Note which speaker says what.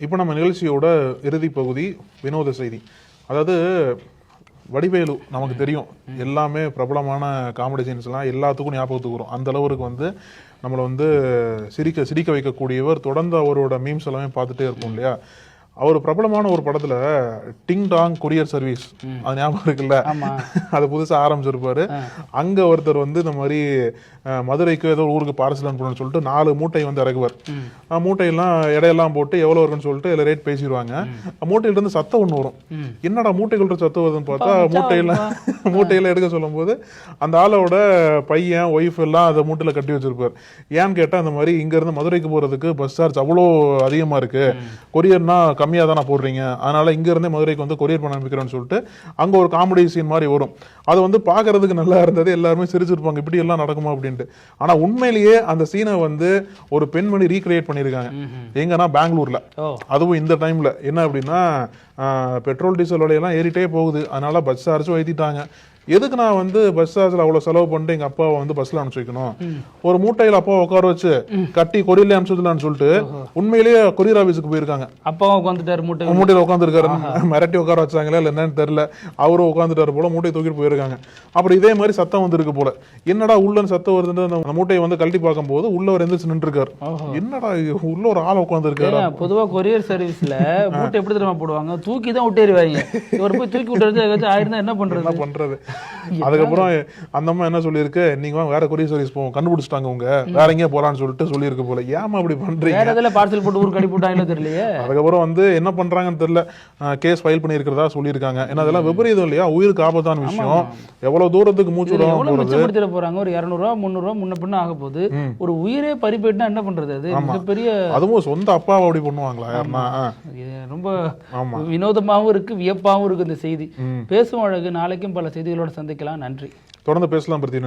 Speaker 1: இப்போ நம்ம நிகழ்ச்சியோட இறுதி பகுதி வினோத செய்தி. அதாவது வடிவேலு நமக்கு தெரியும், எல்லாமே பிரபலமான காமெடி சீன்ஸ்லாம் எல்லாத்துக்கும் ஞாபகத்துக்கு வரும். அந்த அளவுக்கு வந்து நம்மளை வந்து சிரிக்க வைக்கக்கூடியவர். தொடர்ந்து அவரோட மீம்ஸ் எல்லாமே பார்த்துட்டே இருப்போம் இல்லையா. அவர் பிரபலமான ஒரு படத்துல டிங் டாங் கொரியர் சர்வீஸ், அது ஞாபகம் இருக்குல்ல, அதை புதுசா ஆரம்பிச்சிருப்பாரு. அங்க ஒருத்தர் வந்து இந்த மாதிரி மதுரைக்கு ஏதோ ஊருக்கு பார்சல் அனுப்பணும்னு சொல்லிட்டு 4 மூட்டை வந்து இறக்குவார். மூட்டையெல்லாம் எடையெல்லாம் போட்டு எவ்வளவு இருக்குன்னு சொல்லிட்டு இதுல ரேட் பேசிடுவாங்க. மூட்டையில இருந்து சத்தம் ஒண்ணு வரும். என்னடா மூட்டைகள் சத்தம் வருதுன்னு பார்த்தா மூட்டையில எடுக்க சொல்லும் போது அந்த ஆளோட பையன் ஒய்ஃப் எல்லாம் அதை மூட்டையில கட்டி வச்சிருப்பார். ஏன்னு கேட்டா இந்த மாதிரி இங்க இருந்து மதுரைக்கு போறதுக்கு பஸ் சார்ஜ் அவ்வளோ அதிகமா இருக்கு, கொரியர்னா கம்மியா தானே போடுறீங்க, அதனால இங்க இருந்தே மதுரைக்கு வந்து கொரியர் பண்ண அனுப்பிக்கிறேன்னு சொல்லிட்டு அங்க ஒரு காமெடி சீன் மாதிரி வரும். அது வந்து பாக்குறதுக்கு நல்லா இருந்தது, எல்லாருமே சிரிச்சிருப்பாங்க, இப்படி எல்லாம் நடக்குமா அப்படின்ட்டு. ஆனா உண்மையிலேயே அந்த சீனை வந்து ஒரு பெண்மணி ரீக்ரியேட் பண்ணிருக்காங்க. எங்கன்னா பெங்களூர்ல, அதுவும் இந்த டைம்ல. என்ன அப்படின்னா பெட்ரோல் டீசல் விலையெல்லாம் ஏறிட்டே போகுது, அதனால பஸ் சார்ஜும் ஏத்திட்டாங்க. எதுக்கு நான் வந்து பஸ் சார்ஜ்ல அவ்வளவு செலவு பண்ணிட்டு எங்க அப்பாவை வந்து பஸ்ல அனுப்பிச்சு வைக்கணும், ஒரு மூட்டையில அப்பாவை உட்கார வச்சு கட்டி கொரியர்ல அனுப்பிச்சுலான்னு சொல்லிட்டு உண்மையிலேயே கொரியர் ஆபீஸுக்கு போயிருக்காங்க.
Speaker 2: அப்பாவும் உட்காந்துட்டாரு,
Speaker 1: மூட்டையில உட்காந்துருக்காரு, மிரட்டி உட்கார வச்சாங்களா இல்ல என்னன்னு தெரியல, அவரும் உட்காந்துட்டாரு போல, மூட்டையை தூக்கிட்டு போயிருக்காங்க. அப்புறம் இதே மாதிரி சத்தம் வந்து இருக்கு போல. என்னடா உள்ள சத்தம் வருதுன்னு அந்த மூட்டையை வந்து கழட்டி பார்க்கும் போது உள்ள ஒரு எந்திரிச்சு நின்று இருக்காரு. என்னடா உள்ள ஒரு ஆளை உட்காந்து இருக்காரு.
Speaker 2: பொதுவா கொரியர் சர்வீஸ்ல மூட்டை எப்படி தெரியுமா போடுவாங்க, தூக்கி தான் விட்டேருவாங்க. இவர் போய் தூக்கி விட்டுறது ஆயிருந்தா என்ன பண்றது.
Speaker 1: அதுக்கப்புறம் அந்த அம்மா என்ன சொல்லிருக்கு, நீங்க வேற கொரியர் சர்வீஸ் போவோம், கண்டுபிடிச்சிட்டாங்க உங்க, வேற எங்கேயும் போலான்னு சொல்லிட்டு சொல்லியிருக்கு போல. ஏமா அப்படி பண்றீங்க,
Speaker 2: வேற எதுல பார்சல் போட்டு ஊருக்கு அனுப்பி விட்டாங்களோ தெரியலையே.
Speaker 1: அதுக்கப்புறம் வந்து என்ன பண்றாங்கன்னு தெரியல, கேஸ் ஃபைல் பண்ணி இருக்கிறதா சொல்லியிருக்காங்க. ஏன்னா அதெல்லாம் விபரீதம் இல்லையா, உயிருக்கு ஆபத்தான விஷயம். எவ்வளவு தூரத்துக்கு மூச்சு
Speaker 2: விடாம போறாங்க. ஒரு 200 ரூபா 300 ரூபா முன்ன பின்ன ஆக போகுது, ஒரு உயிரே பறிப்பேட்னா என்ன பண்றது. அது மிகப்பெரிய,
Speaker 1: அதுவும் சொந்த அப்பாவை அப்படி பண்ணுவாங்களா யாருன்னா.
Speaker 2: ரொம்ப வினோதமாவும் இருக்கு, வியப்பாவும் இருக்கு இந்த செய்தி. பேசும் அழகு. நாளைக்கும் பல செய்திகளோட சந்திக்கலாம். நன்றி.
Speaker 1: தொடர்ந்து பேசலாம். நன்றி.